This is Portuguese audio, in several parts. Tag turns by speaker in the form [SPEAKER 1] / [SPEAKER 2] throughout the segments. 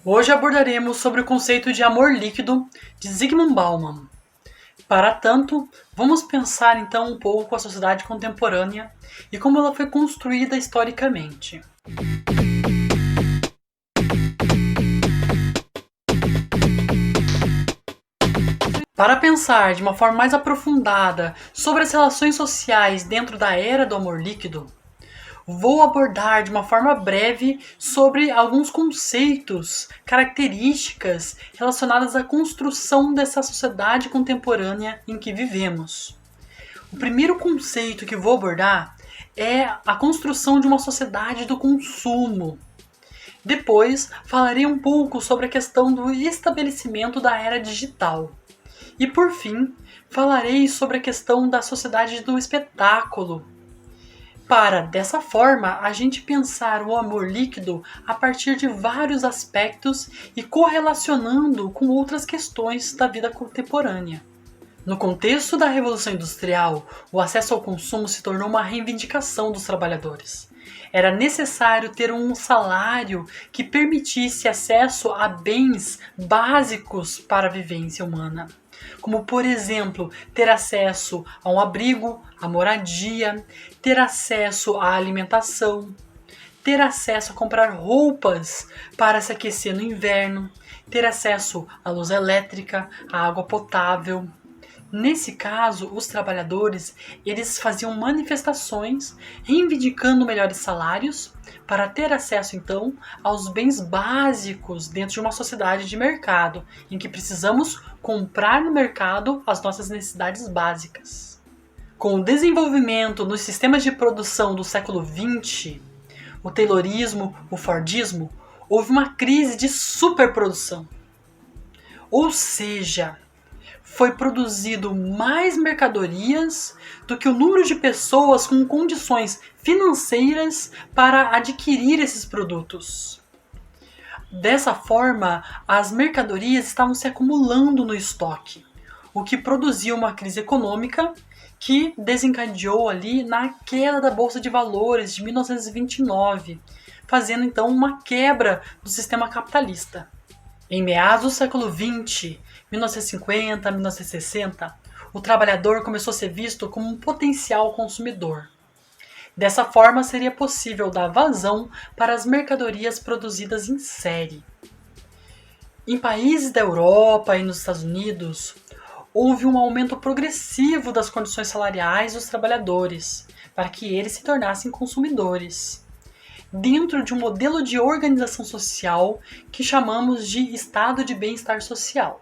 [SPEAKER 1] Hoje abordaremos sobre o conceito de amor líquido de Zygmunt Bauman. Para tanto, vamos pensar então um pouco a sociedade contemporânea e como ela foi construída historicamente. Para pensar de uma forma mais aprofundada sobre as relações sociais dentro da era do amor líquido, vou abordar de uma forma breve sobre alguns conceitos, características relacionadas à construção dessa sociedade contemporânea em que vivemos. O primeiro conceito que vou abordar é a construção de uma sociedade do consumo. Depois, falarei um pouco sobre a questão do estabelecimento da era digital. E por fim, falarei sobre a questão da sociedade do espetáculo, para, dessa forma, a gente pensar o amor líquido a partir de vários aspectos e correlacionando com outras questões da vida contemporânea. No contexto da Revolução Industrial, o acesso ao consumo se tornou uma reivindicação dos trabalhadores. Era necessário ter um salário que permitisse acesso a bens básicos para a vivência humana, como, por exemplo, ter acesso a um abrigo, a moradia, ter acesso à alimentação, ter acesso a comprar roupas para se aquecer no inverno, ter acesso à luz elétrica, à água potável. Nesse caso, os trabalhadores eles faziam manifestações reivindicando melhores salários para ter acesso então aos bens básicos dentro de uma sociedade de mercado, em que precisamos comprar no mercado as nossas necessidades básicas. Com o desenvolvimento nos sistemas de produção do século XX, o Taylorismo, o Fordismo, houve uma crise de superprodução. Ou seja, foi produzido mais mercadorias do que o número de pessoas com condições financeiras para adquirir esses produtos. Dessa forma, as mercadorias estavam se acumulando no estoque, o que produziu uma crise econômica que desencadeou ali na queda da Bolsa de Valores de 1929, fazendo então uma quebra do sistema capitalista. Em meados do século XX, 1950, 1960, o trabalhador começou a ser visto como um potencial consumidor. Dessa forma, seria possível dar vazão para as mercadorias produzidas em série. Em países da Europa e nos Estados Unidos, houve um aumento progressivo das condições salariais dos trabalhadores, para que eles se tornassem consumidores, dentro de um modelo de organização social que chamamos de estado de bem-estar social.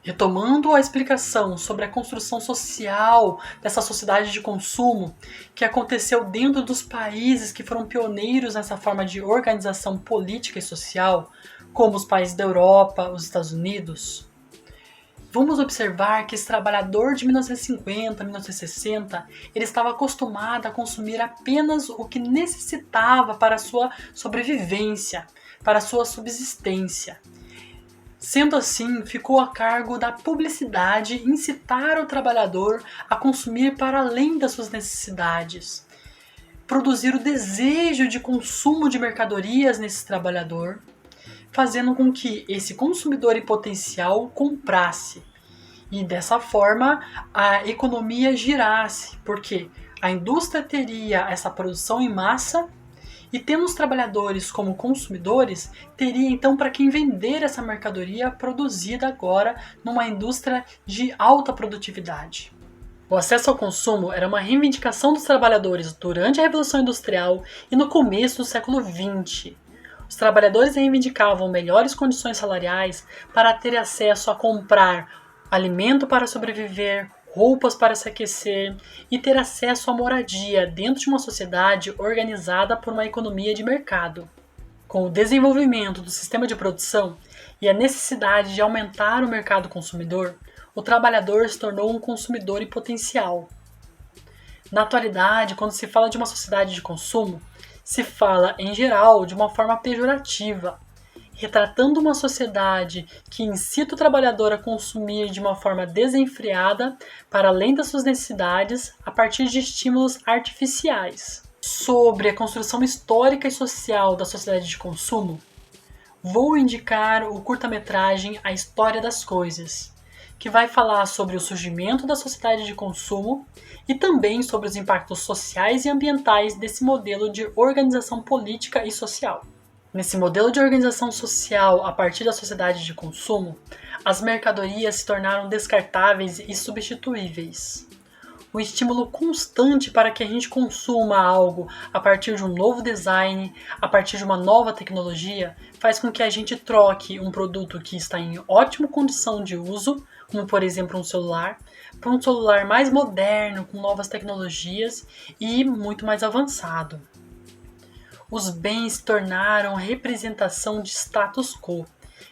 [SPEAKER 1] Retomando a explicação sobre a construção social dessa sociedade de consumo que aconteceu dentro dos países que foram pioneiros nessa forma de organização política e social, como os países da Europa, os Estados Unidos, vamos observar que esse trabalhador de 1950, 1960, ele estava acostumado a consumir apenas o que necessitava para a sua sobrevivência, para a sua subsistência. Sendo assim, ficou a cargo da publicidade incitar o trabalhador a consumir para além das suas necessidades, produzir o desejo de consumo de mercadorias nesse trabalhador, fazendo com que esse consumidor em potencial comprasse. E dessa forma a economia girasse, porque a indústria teria essa produção em massa e tendo os trabalhadores como consumidores, teria então para quem vender essa mercadoria produzida agora numa indústria de alta produtividade. O acesso ao consumo era uma reivindicação dos trabalhadores durante a Revolução Industrial e no começo do século XX. Os trabalhadores reivindicavam melhores condições salariais para ter acesso a comprar alimento para sobreviver, roupas para se aquecer e ter acesso à moradia dentro de uma sociedade organizada por uma economia de mercado. Com o desenvolvimento do sistema de produção e a necessidade de aumentar o mercado consumidor, o trabalhador se tornou um consumidor em potencial. Na atualidade, quando se fala de uma sociedade de consumo, se fala, em geral, de uma forma pejorativa, retratando uma sociedade que incita o trabalhador a consumir de uma forma desenfreada para além das suas necessidades a partir de estímulos artificiais. Sobre a construção histórica e social da sociedade de consumo, vou indicar o curta-metragem A História das Coisas, que vai falar sobre o surgimento da sociedade de consumo e também sobre os impactos sociais e ambientais desse modelo de organização política e social. Nesse modelo de organização social a partir da sociedade de consumo, as mercadorias se tornaram descartáveis e substituíveis. O estímulo constante para que a gente consuma algo a partir de um novo design, a partir de uma nova tecnologia, faz com que a gente troque um produto que está em ótima condição de uso, como por exemplo um celular, para um celular mais moderno, com novas tecnologias e muito mais avançado. Os bens se tornaram representação de status quo.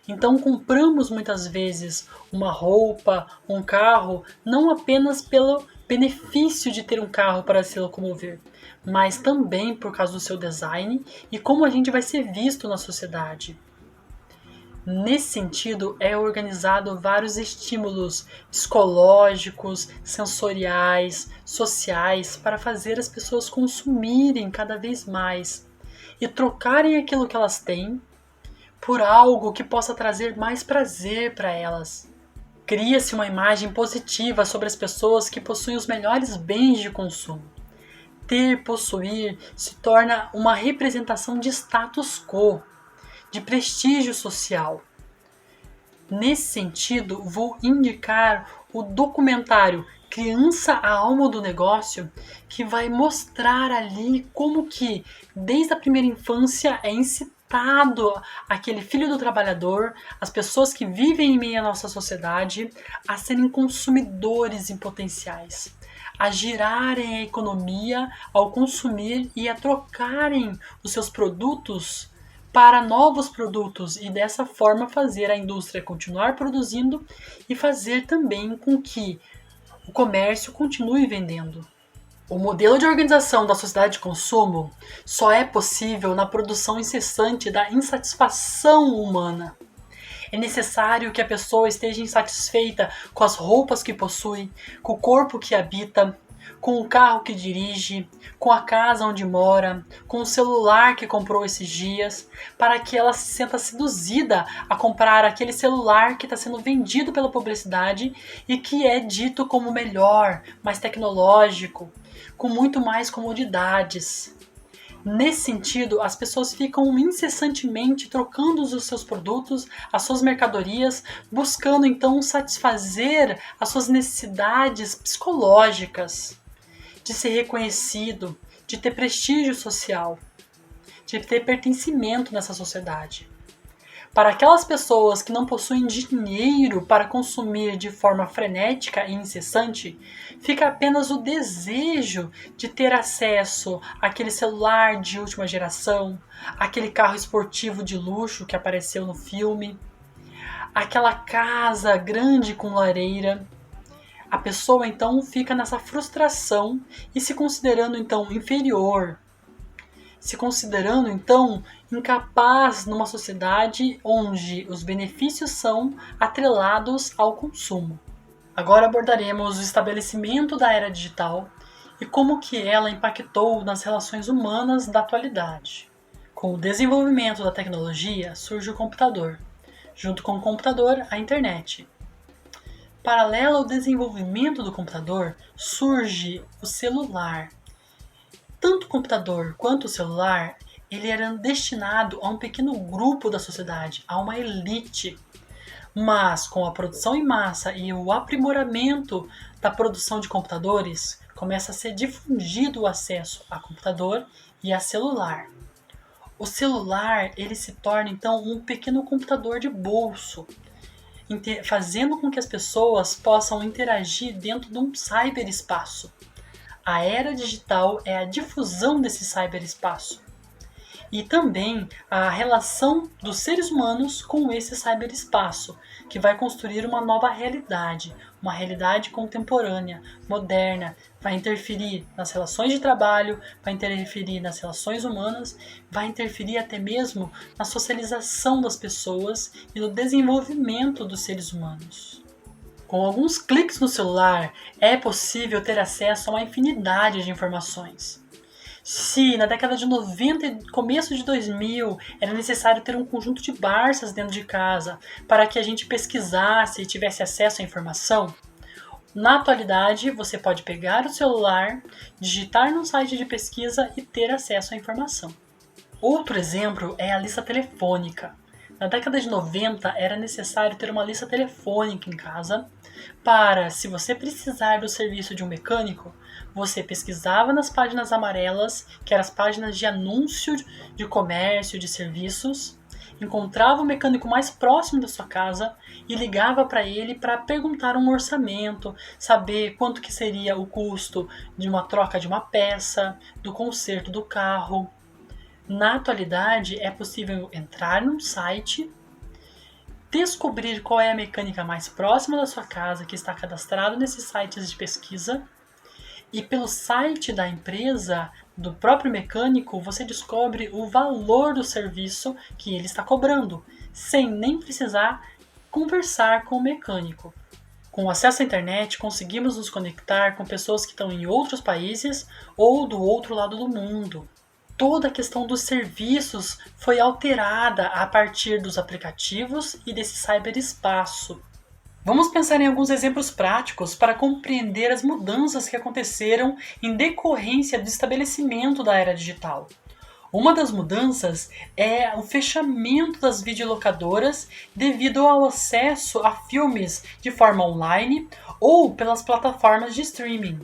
[SPEAKER 1] Então compramos muitas vezes uma roupa, um carro, não apenas pelo benefício de ter um carro para se locomover, mas também por causa do seu design e como a gente vai ser visto na sociedade. Nesse sentido, é organizado vários estímulos psicológicos, sensoriais, sociais para fazer as pessoas consumirem cada vez mais e trocarem aquilo que elas têm por algo que possa trazer mais prazer para elas. Cria-se uma imagem positiva sobre as pessoas que possuem os melhores bens de consumo. Possuir, se torna uma representação de status quo, de prestígio social. Nesse sentido, vou indicar o documentário Criança, a Alma do Negócio, que vai mostrar ali como que, desde a primeira infância, é incitado aquele filho do trabalhador, as pessoas que vivem em meio à nossa sociedade, a serem consumidores em potenciais, a girarem a economia ao consumir e a trocarem os seus produtos para novos produtos e dessa forma fazer a indústria continuar produzindo e fazer também com que o comércio continue vendendo. O modelo de organização da sociedade de consumo só é possível na produção incessante da insatisfação humana. É necessário que a pessoa esteja insatisfeita com as roupas que possui, com o corpo que habita, com o carro que dirige, com a casa onde mora, com o celular que comprou esses dias, para que ela se sinta seduzida a comprar aquele celular que está sendo vendido pela publicidade e que é dito como melhor, mais tecnológico, com muito mais comodidades. Nesse sentido, as pessoas ficam incessantemente trocando os seus produtos, as suas mercadorias, buscando então satisfazer as suas necessidades psicológicas, de ser reconhecido, de ter prestígio social, de ter pertencimento nessa sociedade. Para aquelas pessoas que não possuem dinheiro para consumir de forma frenética e incessante, fica apenas o desejo de ter acesso àquele celular de última geração, aquele carro esportivo de luxo que apareceu no filme, aquela casa grande com lareira. A pessoa então fica nessa frustração e se considerando então inferior, se considerando então incapaz numa sociedade onde os benefícios são atrelados ao consumo. Agora abordaremos o estabelecimento da era digital e como que ela impactou nas relações humanas da atualidade. Com o desenvolvimento da tecnologia surge o computador, junto com o computador, a internet. Paralelo ao desenvolvimento do computador, surge o celular. Tanto o computador quanto o celular, ele era destinado a um pequeno grupo da sociedade, a uma elite. Mas com a produção em massa e o aprimoramento da produção de computadores, começa a ser difundido o acesso a computador e a celular. O celular, ele se torna então um pequeno computador de bolso, fazendo com que as pessoas possam interagir dentro de um cyberespaço. A era digital é a difusão desse cyberespaço e também a relação dos seres humanos com esse cyberespaço, que vai construir uma nova realidade, uma realidade contemporânea, moderna, vai interferir nas relações de trabalho, vai interferir nas relações humanas, vai interferir até mesmo na socialização das pessoas e no desenvolvimento dos seres humanos. Com alguns cliques no celular, é possível ter acesso a uma infinidade de informações. Se na década de 90 e começo de 2000 era necessário ter um conjunto de Barças dentro de casa para que a gente pesquisasse e tivesse acesso à informação, na atualidade você pode pegar o celular, digitar num site de pesquisa e ter acesso à informação. Outro exemplo é a lista telefônica. Na década de 90 era necessário ter uma lista telefônica em casa para, se você precisar do serviço de um mecânico, você pesquisava nas páginas amarelas, que eram as páginas de anúncio de comércio, de serviços, encontrava o mecânico mais próximo da sua casa e ligava para ele para perguntar um orçamento, saber quanto que seria o custo de uma troca de uma peça, do conserto do carro. Na atualidade, é possível entrar num site, descobrir qual é a mecânica mais próxima da sua casa que está cadastrado nesses sites de pesquisa e pelo site da empresa, do próprio mecânico, você descobre o valor do serviço que ele está cobrando, sem nem precisar conversar com o mecânico. Com acesso à internet, conseguimos nos conectar com pessoas que estão em outros países ou do outro lado do mundo. Toda a questão dos serviços foi alterada a partir dos aplicativos e desse cyberespaço. Vamos pensar em alguns exemplos práticos para compreender as mudanças que aconteceram em decorrência do estabelecimento da era digital. Uma das mudanças é o fechamento das videolocadoras devido ao acesso a filmes de forma online ou pelas plataformas de streaming.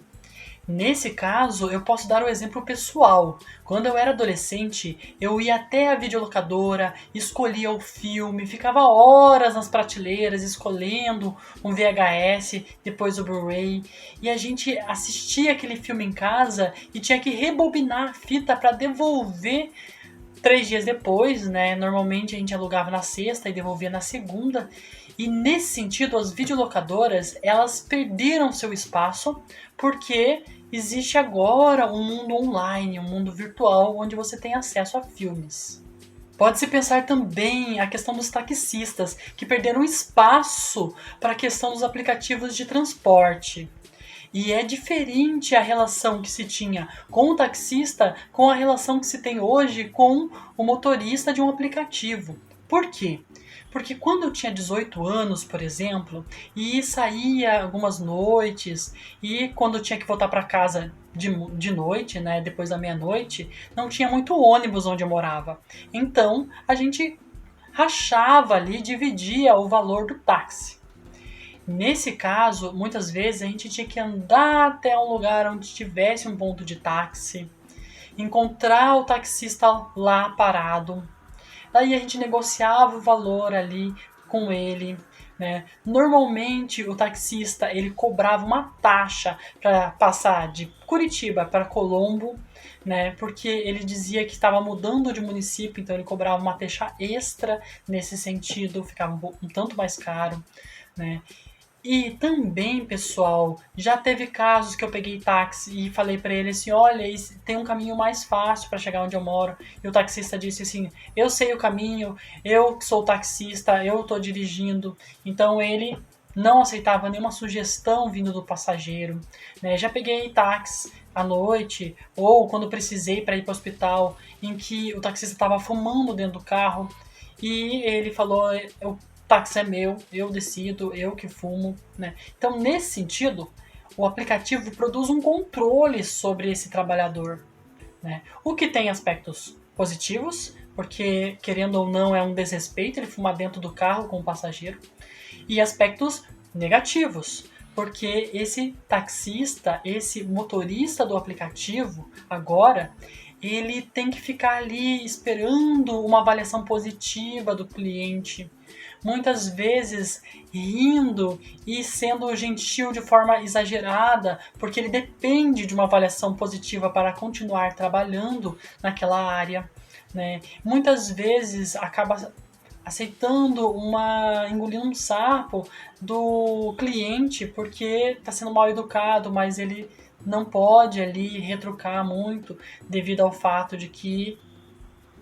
[SPEAKER 1] Nesse caso, eu posso dar um exemplo pessoal. Quando eu era adolescente, eu ia até a videolocadora, escolhia o filme, ficava horas nas prateleiras escolhendo um VHS, depois o Blu-ray, e a gente assistia aquele filme em casa e tinha que rebobinar a fita para devolver 3 dias depois, né? Normalmente a gente alugava na sexta e devolvia na segunda. E nesse sentido, as videolocadoras, elas perderam seu espaço porque existe agora um mundo online, um mundo virtual onde você tem acesso a filmes. Pode-se pensar também a questão dos taxistas, que perderam espaço para a questão dos aplicativos de transporte. E é diferente a relação que se tinha com o taxista com a relação que se tem hoje com o motorista de um aplicativo. Por quê? Porque quando eu tinha 18 anos, por exemplo, e saía algumas noites, e quando eu tinha que voltar para casa de noite, né, depois da meia-noite, não tinha muito ônibus onde eu morava. Então, a gente rachava ali, dividia o valor do táxi. Nesse caso, muitas vezes a gente tinha que andar até um lugar onde tivesse um ponto de táxi, encontrar o taxista lá parado. Daí a gente negociava o valor ali com ele, né? Normalmente o taxista ele cobrava uma taxa para passar de Curitiba para Colombo, né? Porque ele dizia que estava mudando de município, então ele cobrava uma taxa extra nesse sentido, ficava um tanto mais caro, né? E também, pessoal, já teve casos que eu peguei táxi e falei pra ele assim, olha, tem um caminho mais fácil para chegar onde eu moro. E o taxista disse assim, eu sei o caminho, eu que sou taxista, eu tô dirigindo. Então ele não aceitava nenhuma sugestão vindo do passageiro, né? Já peguei táxi à noite ou quando precisei para ir para o hospital, em que o taxista estava fumando dentro do carro e ele falou, eu táxi é meu, eu decido, eu que fumo, né? Então, nesse sentido, o aplicativo produz um controle sobre esse trabalhador, né? O que tem aspectos positivos, porque, querendo ou não, é um desrespeito ele fumar dentro do carro com o passageiro, e aspectos negativos, porque esse taxista, esse motorista do aplicativo, agora, ele tem que ficar ali esperando uma avaliação positiva do cliente, muitas vezes rindo e sendo gentil de forma exagerada, porque ele depende de uma avaliação positiva para continuar trabalhando naquela área, né? Muitas vezes acaba aceitando engolindo um sapo do cliente porque está sendo mal educado, mas ele não pode ali retrucar muito devido ao fato de que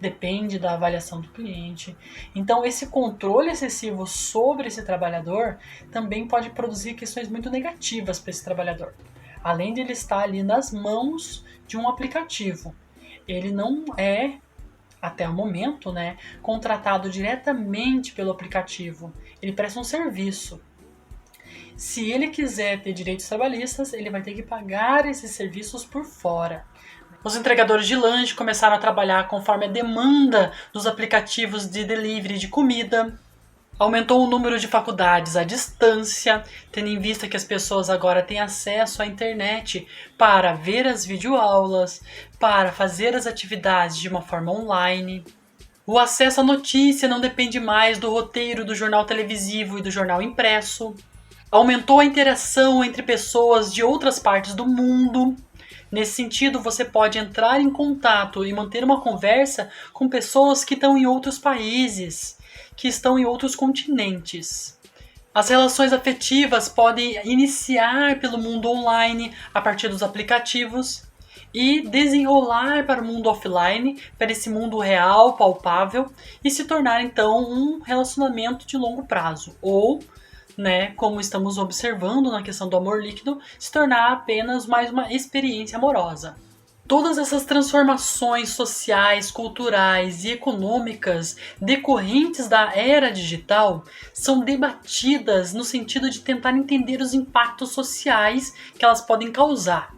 [SPEAKER 1] depende da avaliação do cliente. Então, esse controle excessivo sobre esse trabalhador também pode produzir questões muito negativas para esse trabalhador, além de ele estar ali nas mãos de um aplicativo. Ele não é, até o momento, né, contratado diretamente pelo aplicativo. Ele presta um serviço. Se ele quiser ter direitos trabalhistas, ele vai ter que pagar esses serviços por fora. Os entregadores de lanche começaram a trabalhar conforme a demanda dos aplicativos de delivery de comida. Aumentou o número de faculdades à distância, tendo em vista que as pessoas agora têm acesso à internet para ver as videoaulas, para fazer as atividades de uma forma online. O acesso à notícia não depende mais do roteiro do jornal televisivo e do jornal impresso. Aumentou a interação entre pessoas de outras partes do mundo. Nesse sentido, você pode entrar em contato e manter uma conversa com pessoas que estão em outros países, que estão em outros continentes. As relações afetivas podem iniciar pelo mundo online a partir dos aplicativos e desenrolar para o mundo offline, para esse mundo real, palpável, e se tornar então um relacionamento de longo prazo. Ou, né, como estamos observando na questão do amor líquido, se tornar apenas mais uma experiência amorosa. Todas essas transformações sociais, culturais e econômicas decorrentes da era digital são debatidas no sentido de tentar entender os impactos sociais que elas podem causar.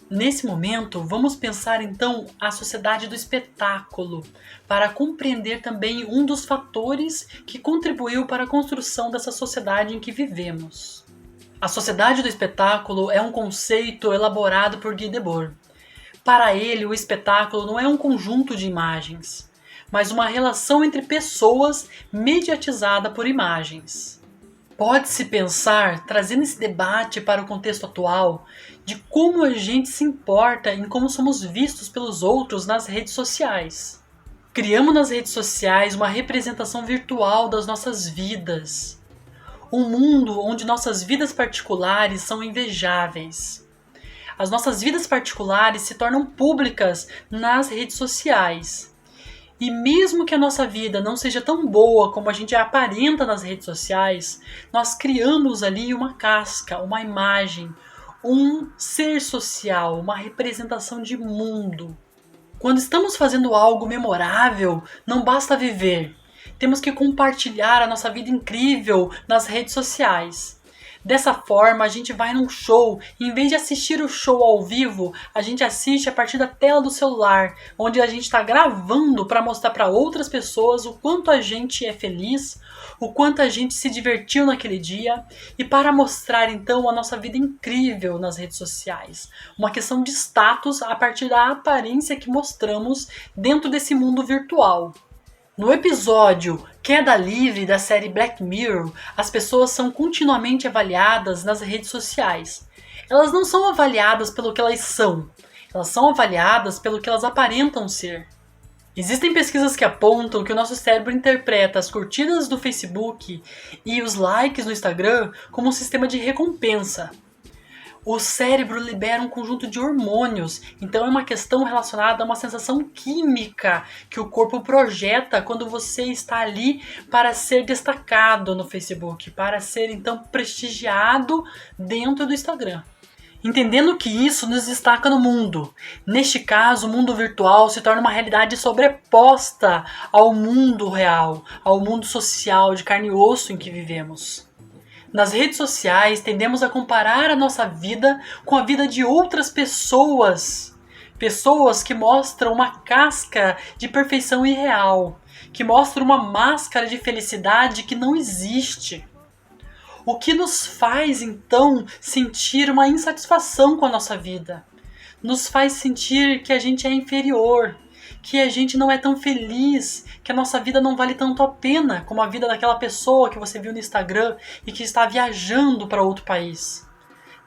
[SPEAKER 1] Nesse momento, vamos pensar então a sociedade do espetáculo, para compreender também um dos fatores que contribuiu para a construção dessa sociedade em que vivemos. A sociedade do espetáculo é um conceito elaborado por Guy Debord. Para ele, o espetáculo não é um conjunto de imagens, mas uma relação entre pessoas mediatizada por imagens. Pode-se pensar, trazendo esse debate para o contexto atual, de como a gente se importa em como somos vistos pelos outros nas redes sociais. Criamos nas redes sociais uma representação virtual das nossas vidas. Um mundo onde nossas vidas particulares são invejáveis. As nossas vidas particulares se tornam públicas nas redes sociais. E mesmo que a nossa vida não seja tão boa como a gente aparenta nas redes sociais, nós criamos ali uma casca, uma imagem, um ser social, uma representação de mundo. Quando estamos fazendo algo memorável, não basta viver. Temos que compartilhar a nossa vida incrível nas redes sociais. Dessa forma, a gente vai num show e em vez de assistir o show ao vivo, a gente assiste a partir da tela do celular, onde a gente está gravando para mostrar para outras pessoas o quanto a gente é feliz, o quanto a gente se divertiu naquele dia e para mostrar então a nossa vida incrível nas redes sociais. Uma questão de status a partir da aparência que mostramos dentro desse mundo virtual. No episódio Queda Livre da série Black Mirror, as pessoas são continuamente avaliadas nas redes sociais. Elas não são avaliadas pelo que elas são avaliadas pelo que elas aparentam ser. Existem pesquisas que apontam que o nosso cérebro interpreta as curtidas do Facebook e os likes no Instagram como um sistema de recompensa. O cérebro libera um conjunto de hormônios, então é uma questão relacionada a uma sensação química que o corpo projeta quando você está ali para ser destacado no Facebook, para ser então prestigiado dentro do Instagram. Entendendo que isso nos destaca no mundo. Neste caso, o mundo virtual se torna uma realidade sobreposta ao mundo real, ao mundo social de carne e osso em que vivemos. Nas redes sociais, tendemos a comparar a nossa vida com a vida de outras pessoas. Pessoas que mostram uma casca de perfeição irreal, que mostram uma máscara de felicidade que não existe. O que nos faz, então, sentir uma insatisfação com a nossa vida. Nos faz sentir que a gente é inferior, que a gente não é tão feliz, que a nossa vida não vale tanto a pena como a vida daquela pessoa que você viu no Instagram e que está viajando para outro país.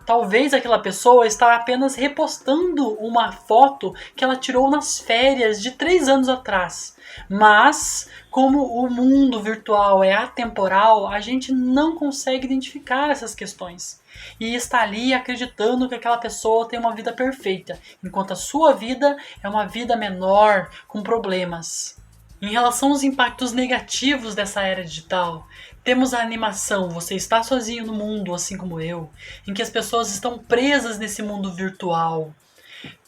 [SPEAKER 1] Talvez aquela pessoa está apenas repostando uma foto que ela tirou nas férias de 3 anos atrás. Mas, como o mundo virtual é atemporal, a gente não consegue identificar essas questões. E está ali acreditando que aquela pessoa tem uma vida perfeita, enquanto a sua vida é uma vida menor, com problemas. Em relação aos impactos negativos dessa era digital, temos a animação Você Está Sozinho no Mundo, Assim Como Eu, em que as pessoas estão presas nesse mundo virtual.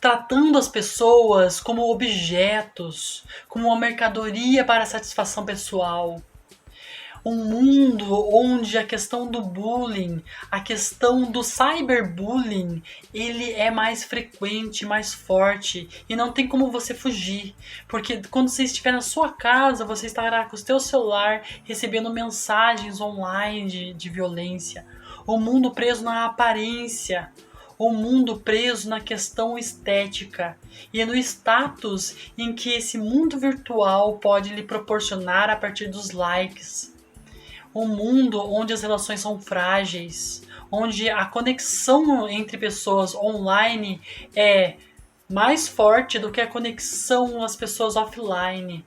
[SPEAKER 1] tratando as pessoas como objetos, como uma mercadoria para satisfação pessoal. Um mundo onde a questão do bullying, a questão do cyberbullying, ele é mais frequente, mais forte e não tem como você fugir, porque quando você estiver na sua casa, você estará com o seu celular recebendo mensagens online de violência. O mundo preso na aparência, o mundo preso na questão estética e no status em que esse mundo virtual pode lhe proporcionar a partir dos likes. Um mundo onde as relações são frágeis, onde a conexão entre pessoas online é mais forte do que a conexão das pessoas offline.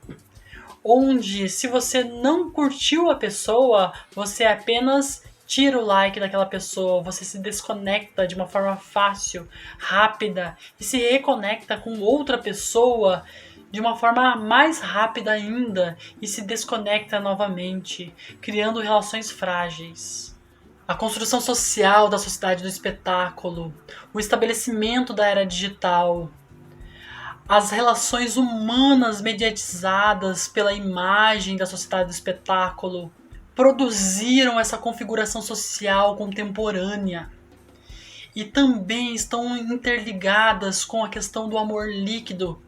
[SPEAKER 1] Onde, se você não curtiu a pessoa, você apenas tira o like daquela pessoa, você se desconecta de uma forma fácil, rápida e se reconecta com outra pessoa de uma forma mais rápida ainda e se desconecta novamente, criando relações frágeis. A construção social da sociedade do espetáculo, o estabelecimento da era digital, as relações humanas mediatizadas pela imagem da sociedade do espetáculo produziram essa configuração social contemporânea e também estão interligadas com a questão do amor líquido,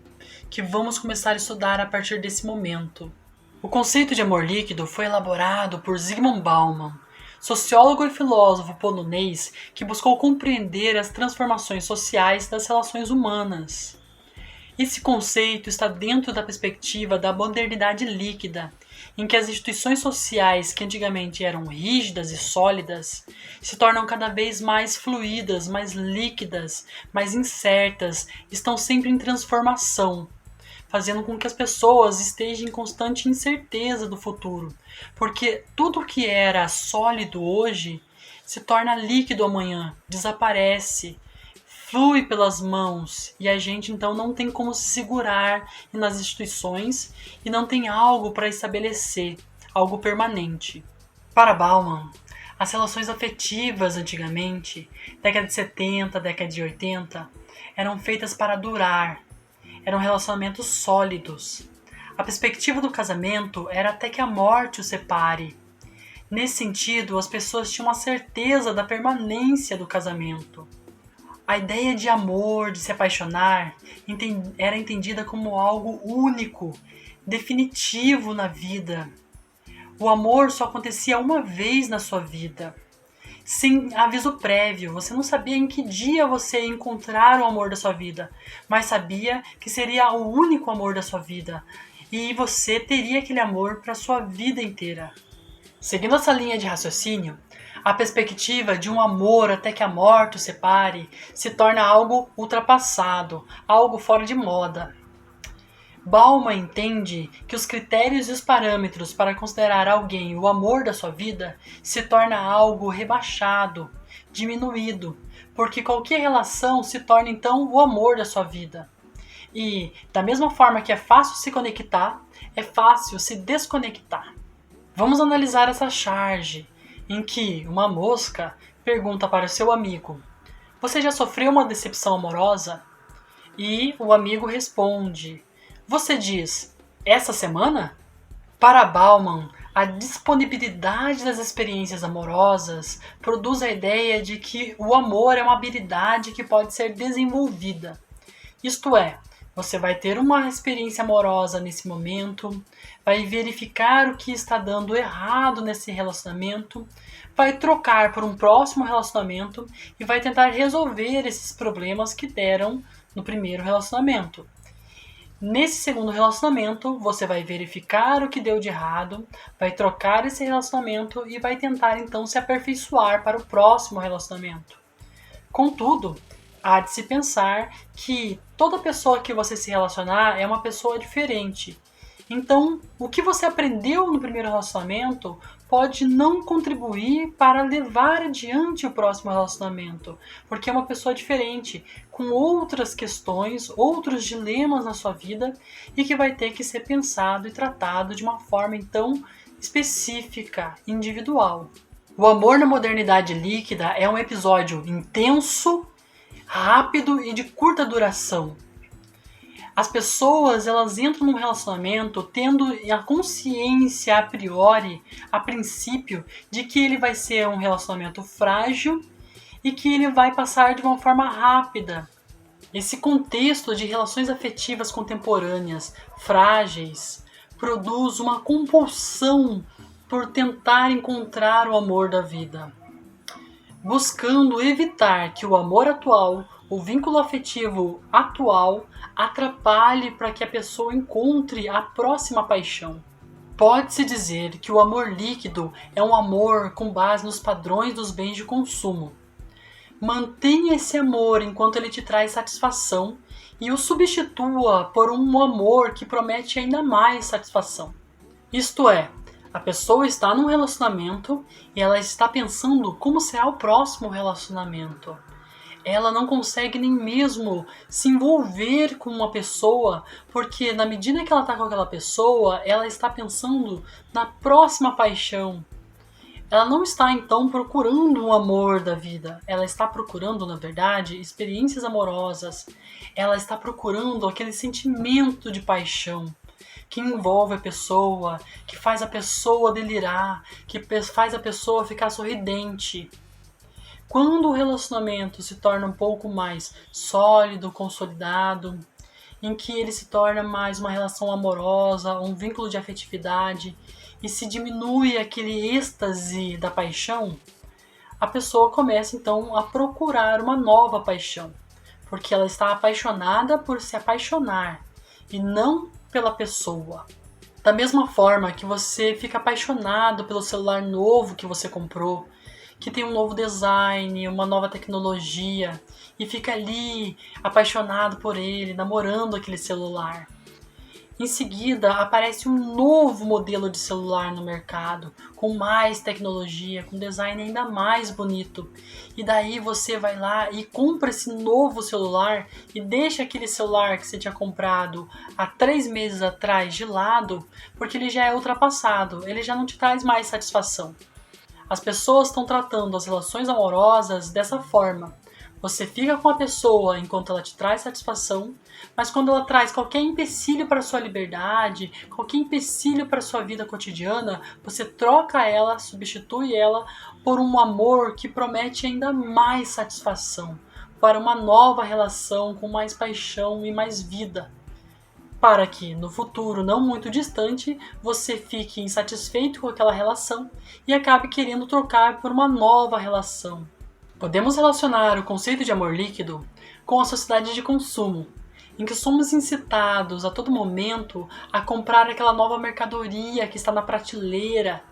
[SPEAKER 1] que vamos começar a estudar a partir desse momento. O conceito de amor líquido foi elaborado por Zygmunt Bauman, sociólogo e filósofo polonês que buscou compreender as transformações sociais das relações humanas. Esse conceito está dentro da perspectiva da modernidade líquida, em que as instituições sociais que antigamente eram rígidas e sólidas se tornam cada vez mais fluídas, mais líquidas, mais incertas, estão sempre em transformação, fazendo com que as pessoas estejam em constante incerteza do futuro, porque tudo que era sólido hoje se torna líquido amanhã, desaparece, flui pelas mãos e a gente então não tem como se segurar nas instituições e não tem algo para estabelecer, algo permanente. Para Bauman, as relações afetivas antigamente, década de 70, década de 80, eram feitas para durar, eram relacionamentos sólidos. A perspectiva do casamento era até que a morte o separe. Nesse sentido, as pessoas tinham a certeza da permanência do casamento. A ideia de amor, de se apaixonar, era entendida como algo único, definitivo na vida. O amor só acontecia uma vez na sua vida, sem aviso prévio. Você não sabia em que dia você ia encontrar o amor da sua vida, mas sabia que seria o único amor da sua vida e você teria aquele amor para a sua vida inteira. Seguindo essa linha de raciocínio, a perspectiva de um amor até que a morte o separe se torna algo ultrapassado, algo fora de moda. Bauman entende que os critérios e os parâmetros para considerar alguém o amor da sua vida se torna algo rebaixado, diminuído, porque qualquer relação se torna então o amor da sua vida. E, da mesma forma que é fácil se conectar, é fácil se desconectar. Vamos analisar essa charge, em que uma mosca pergunta para o seu amigo: "Você já sofreu uma decepção amorosa?" E o amigo responde: "Você diz, essa semana?" Para Bauman, a disponibilidade das experiências amorosas produz a ideia de que o amor é uma habilidade que pode ser desenvolvida. Isto é, você vai ter uma experiência amorosa nesse momento, vai verificar o que está dando errado nesse relacionamento, vai trocar por um próximo relacionamento e vai tentar resolver esses problemas que deram no primeiro relacionamento. Nesse segundo relacionamento, você vai verificar o que deu de errado, vai trocar esse relacionamento e vai tentar então se aperfeiçoar para o próximo relacionamento. Contudo, há de se pensar que toda pessoa que você se relacionar é uma pessoa diferente. Então, o que você aprendeu no primeiro relacionamento pode não contribuir para levar adiante o próximo relacionamento, porque é uma pessoa diferente, com outras questões, outros dilemas na sua vida e que vai ter que ser pensado e tratado de uma forma então específica, individual. O amor na modernidade líquida é um episódio intenso, rápido e de curta duração. As pessoas, elas entram num relacionamento tendo a consciência a priori, a princípio, de que ele vai ser um relacionamento frágil e que ele vai passar de uma forma rápida. Esse contexto de relações afetivas contemporâneas, frágeis, produz uma compulsão por tentar encontrar o amor da vida, buscando evitar que o amor atual, o vínculo afetivo atual, atrapalhe para que a pessoa encontre a próxima paixão. Pode-se dizer que o amor líquido é um amor com base nos padrões dos bens de consumo. Mantenha esse amor enquanto ele te traz satisfação e o substitua por um amor que promete ainda mais satisfação. Isto é, a pessoa está num relacionamento e ela está pensando como será o próximo relacionamento. Ela não consegue nem mesmo se envolver com uma pessoa, porque na medida que ela está com aquela pessoa, ela está pensando na próxima paixão. Ela não está então procurando o amor da vida, ela está procurando, na verdade, experiências amorosas. Ela está procurando aquele sentimento de paixão que envolve a pessoa, que faz a pessoa delirar, que faz a pessoa ficar sorridente. Quando o relacionamento se torna um pouco mais sólido, consolidado, em que ele se torna mais uma relação amorosa, um vínculo de afetividade, e se diminui aquele êxtase da paixão, a pessoa começa então a procurar uma nova paixão, porque ela está apaixonada por se apaixonar e não pela pessoa. Da mesma forma que você fica apaixonado pelo celular novo que você comprou, que tem um novo design, uma nova tecnologia, e fica ali apaixonado por ele, namorando aquele celular. Em seguida, aparece um novo modelo de celular no mercado, com mais tecnologia, com design ainda mais bonito. E daí você vai lá e compra esse novo celular e deixa aquele celular que você tinha comprado há 3 meses atrás de lado, porque ele já é ultrapassado, ele já não te traz mais satisfação. As pessoas estão tratando as relações amorosas dessa forma. Você fica com a pessoa enquanto ela te traz satisfação, mas quando ela traz qualquer empecilho para a sua liberdade, qualquer empecilho para a sua vida cotidiana, você troca ela, substitui ela por um amor que promete ainda mais satisfação, para uma nova relação com mais paixão e mais vida, para que no futuro não muito distante você fique insatisfeito com aquela relação e acabe querendo trocar por uma nova relação. Podemos relacionar o conceito de amor líquido com a sociedade de consumo, em que somos incitados a todo momento a comprar aquela nova mercadoria que está na prateleira,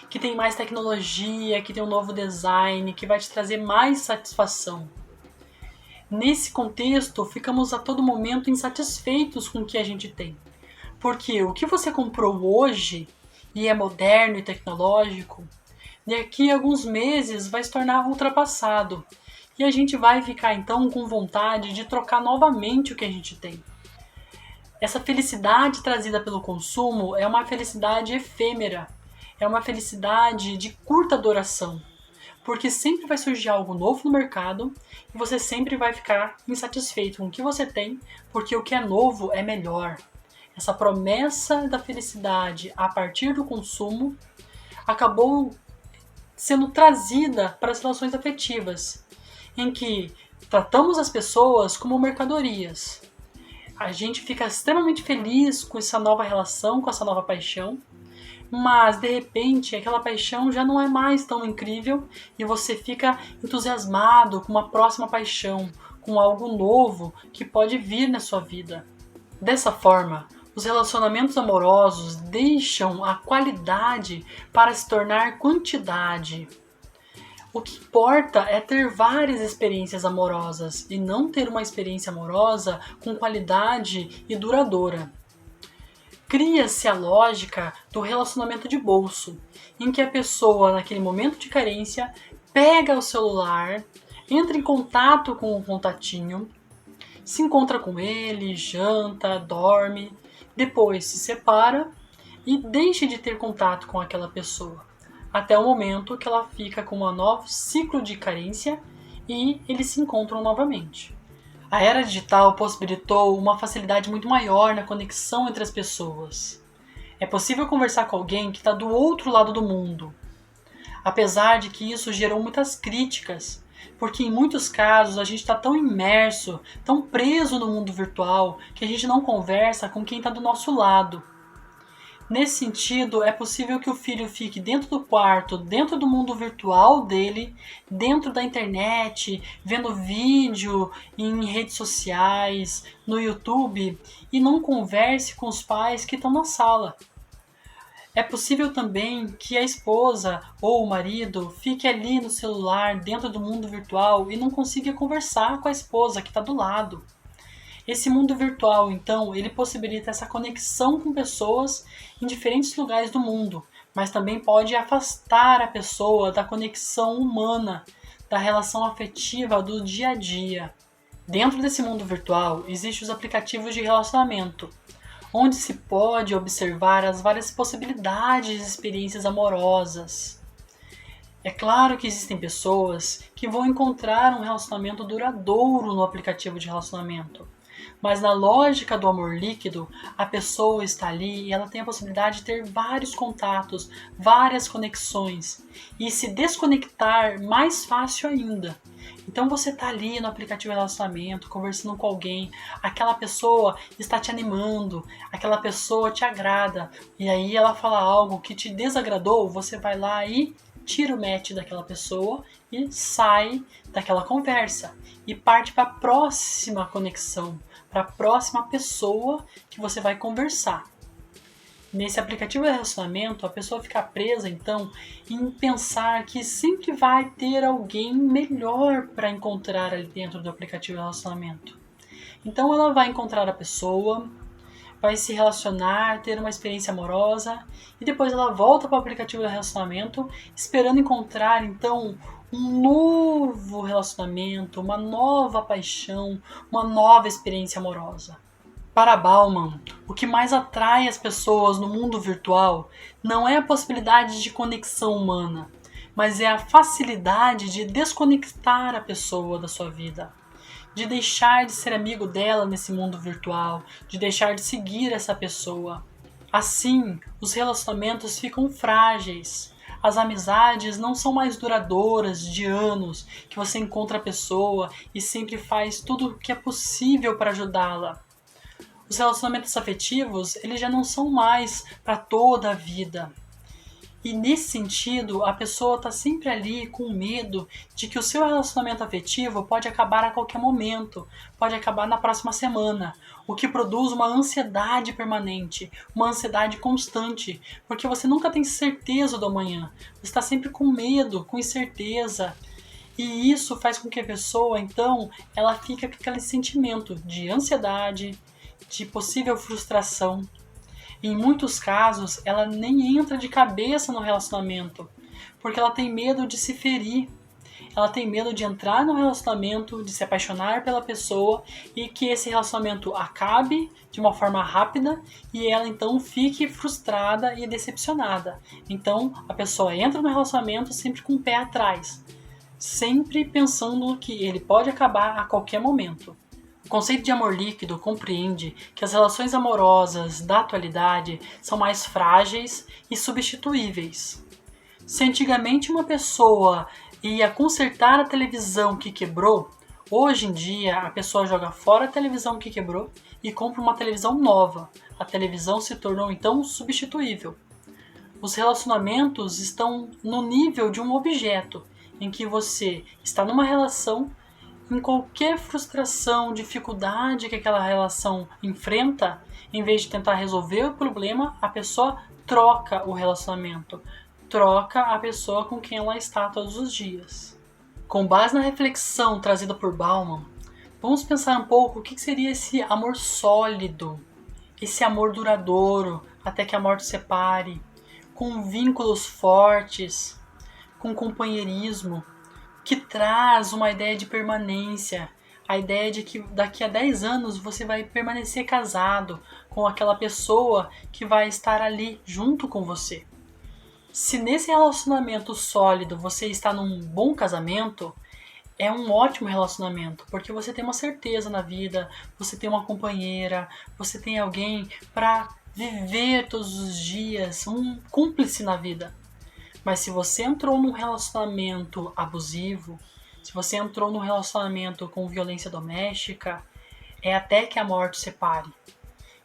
[SPEAKER 1] que tem mais tecnologia, que tem um novo design, que vai te trazer mais satisfação. Nesse contexto, ficamos a todo momento insatisfeitos com o que a gente tem, porque o que você comprou hoje e é moderno e tecnológico, daqui a alguns meses vai se tornar ultrapassado. E a gente vai ficar então com vontade de trocar novamente o que a gente tem. Essa felicidade trazida pelo consumo é uma felicidade efêmera. É uma felicidade de curta duração. Porque sempre vai surgir algo novo no mercado e você sempre vai ficar insatisfeito com o que você tem, porque o que é novo é melhor. Essa promessa da felicidade a partir do consumo acabou sendo trazida para as relações afetivas, em que tratamos as pessoas como mercadorias. A gente fica extremamente feliz com essa nova relação, com essa nova paixão, mas de repente aquela paixão já não é mais tão incrível e você fica entusiasmado com uma próxima paixão, com algo novo que pode vir na sua vida. Dessa forma, os relacionamentos amorosos deixam a qualidade para se tornar quantidade. O que importa é ter várias experiências amorosas e não ter uma experiência amorosa com qualidade e duradoura. Cria-se a lógica do relacionamento de bolso, em que a pessoa, naquele momento de carência, pega o celular, entra em contato com o contatinho, se encontra com ele, janta, dorme, depois se separa e deixa de ter contato com aquela pessoa, até o momento que ela fica com um novo ciclo de carência e eles se encontram novamente. A era digital possibilitou uma facilidade muito maior na conexão entre as pessoas. É possível conversar com alguém que está do outro lado do mundo, apesar de que isso gerou muitas críticas, porque em muitos casos a gente está tão imerso, tão preso no mundo virtual, que a gente não conversa com quem está do nosso lado. Nesse sentido, é possível que o filho fique dentro do quarto, dentro do mundo virtual dele, dentro da internet, vendo vídeo em redes sociais, no YouTube, e não converse com os pais que estão na sala. É possível também que a esposa ou o marido fique ali no celular, dentro do mundo virtual, e não consiga conversar com a esposa que está do lado. Esse mundo virtual, então, ele possibilita essa conexão com pessoas em diferentes lugares do mundo, mas também pode afastar a pessoa da conexão humana, da relação afetiva do dia a dia. Dentro desse mundo virtual, existem os aplicativos de relacionamento, onde se pode observar as várias possibilidades de experiências amorosas. É claro que existem pessoas que vão encontrar um relacionamento duradouro no aplicativo de relacionamento. Mas na lógica do amor líquido, a pessoa está ali e ela tem a possibilidade de ter vários contatos, várias conexões e se desconectar mais fácil ainda. Então você está ali no aplicativo de relacionamento, conversando com alguém, aquela pessoa está te animando, aquela pessoa te agrada, e aí ela fala algo que te desagradou, você vai lá e tira o match daquela pessoa e sai daquela conversa e parte para a próxima conexão, para a próxima pessoa que você vai conversar. Nesse aplicativo de relacionamento, a pessoa fica presa, então, em pensar que sempre vai ter alguém melhor para encontrar ali dentro do aplicativo de relacionamento. Então, ela vai encontrar a pessoa, vai se relacionar, ter uma experiência amorosa, e depois ela volta para o aplicativo de relacionamento, esperando encontrar, então, um novo relacionamento, uma nova paixão, uma nova experiência amorosa. Para Bauman, o que mais atrai as pessoas no mundo virtual não é a possibilidade de conexão humana, mas é a facilidade de desconectar a pessoa da sua vida, de deixar de ser amigo dela nesse mundo virtual, de deixar de seguir essa pessoa. Assim, os relacionamentos ficam frágeis. As amizades não são mais duradouras de anos, que você encontra a pessoa e sempre faz tudo o que é possível para ajudá-la. Os relacionamentos afetivos, eles já não são mais para toda a vida. E nesse sentido, a pessoa está sempre ali com medo de que o seu relacionamento afetivo pode acabar a qualquer momento, pode acabar na próxima semana, o que produz uma ansiedade permanente, uma ansiedade constante, porque você nunca tem certeza do amanhã, você está sempre com medo, com incerteza. E isso faz com que a pessoa, então, ela fique com aquele sentimento de ansiedade, de possível frustração. Em muitos casos, ela nem entra de cabeça no relacionamento, porque ela tem medo de se ferir. Ela tem medo de entrar no relacionamento, de se apaixonar pela pessoa e que esse relacionamento acabe de uma forma rápida e ela então fique frustrada e decepcionada. Então, a pessoa entra no relacionamento sempre com o pé atrás, sempre pensando que ele pode acabar a qualquer momento. O conceito de amor líquido compreende que as relações amorosas da atualidade são mais frágeis e substituíveis. Se antigamente uma pessoa ia consertar a televisão que quebrou, hoje em dia a pessoa joga fora a televisão que quebrou e compra uma televisão nova. A televisão se tornou então substituível. Os relacionamentos estão no nível de um objeto, em que você está numa relação. Em qualquer frustração, dificuldade que aquela relação enfrenta, em vez de tentar resolver o problema, a pessoa troca o relacionamento, troca a pessoa com quem ela está todos os dias. Com base na reflexão trazida por Bauman, vamos pensar um pouco o que seria esse amor sólido, esse amor duradouro, até que a morte separe, com vínculos fortes, com companheirismo, que traz uma ideia de permanência, a ideia de que daqui a 10 anos você vai permanecer casado com aquela pessoa que vai estar ali junto com você. Se nesse relacionamento sólido você está num bom casamento, é um ótimo relacionamento, porque você tem uma certeza na vida, você tem uma companheira, você tem alguém para viver todos os dias, um cúmplice na vida. Mas se você entrou num relacionamento abusivo, se você entrou num relacionamento com violência doméstica, é até que a morte separe.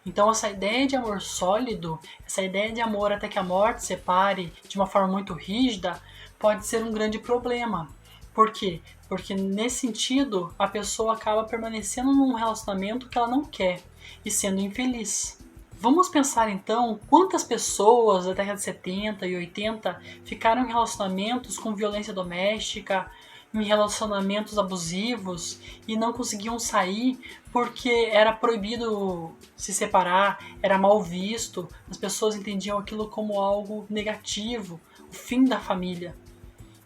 [SPEAKER 1] Então essa ideia de amor sólido, essa ideia de amor até que a morte separe de uma forma muito rígida, pode ser um grande problema. Por quê? Porque nesse sentido a pessoa acaba permanecendo num relacionamento que ela não quer e sendo infeliz. Vamos pensar então quantas pessoas da década de 70 e 80 ficaram em relacionamentos com violência doméstica, em relacionamentos abusivos e não conseguiam sair porque era proibido se separar, era mal visto, as pessoas entendiam aquilo como algo negativo, o fim da família.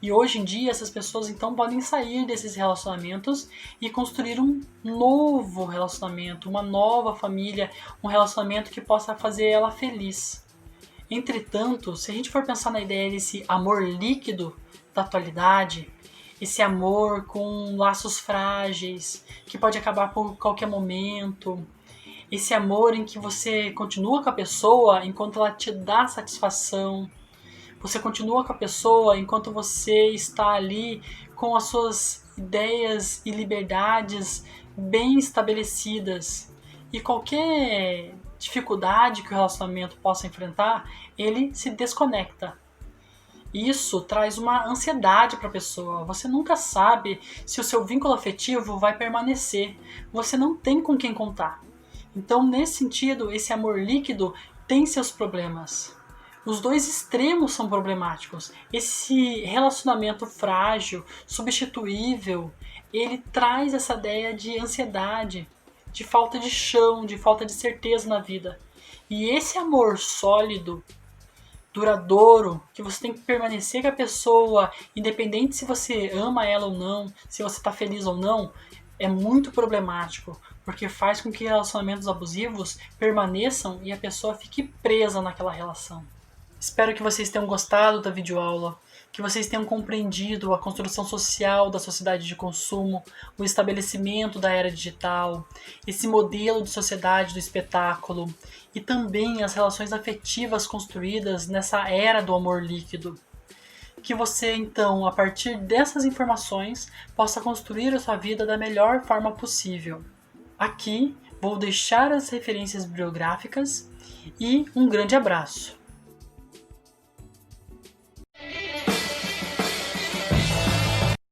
[SPEAKER 1] E hoje em dia essas pessoas então podem sair desses relacionamentos e construir um novo relacionamento, uma nova família, um relacionamento que possa fazer ela feliz. Entretanto, se a gente for pensar na ideia desse amor líquido da atualidade, esse amor com laços frágeis, que pode acabar por qualquer momento, esse amor em que você continua com a pessoa enquanto ela te dá satisfação, você continua com a pessoa enquanto você está ali com as suas ideias e liberdades bem estabelecidas. E qualquer dificuldade que o relacionamento possa enfrentar, ele se desconecta. Isso traz uma ansiedade para a pessoa. Você nunca sabe se o seu vínculo afetivo vai permanecer. Você não tem com quem contar. Então, nesse sentido, esse amor líquido tem seus problemas. Os dois extremos são problemáticos. Esse relacionamento frágil, substituível, ele traz essa ideia de ansiedade, de falta de chão, de falta de certeza na vida. E esse amor sólido, duradouro, que você tem que permanecer com a pessoa, independente se você ama ela ou não, se você está feliz ou não, é muito problemático, porque faz com que relacionamentos abusivos permaneçam e a pessoa fique presa naquela relação. Espero que vocês tenham gostado da videoaula, que vocês tenham compreendido a construção social da sociedade de consumo, o estabelecimento da era digital, esse modelo de sociedade do espetáculo e também as relações afetivas construídas nessa era do amor líquido. Que você, então, a partir dessas informações, possa construir a sua vida da melhor forma possível. Aqui vou deixar as referências bibliográficas e um grande abraço.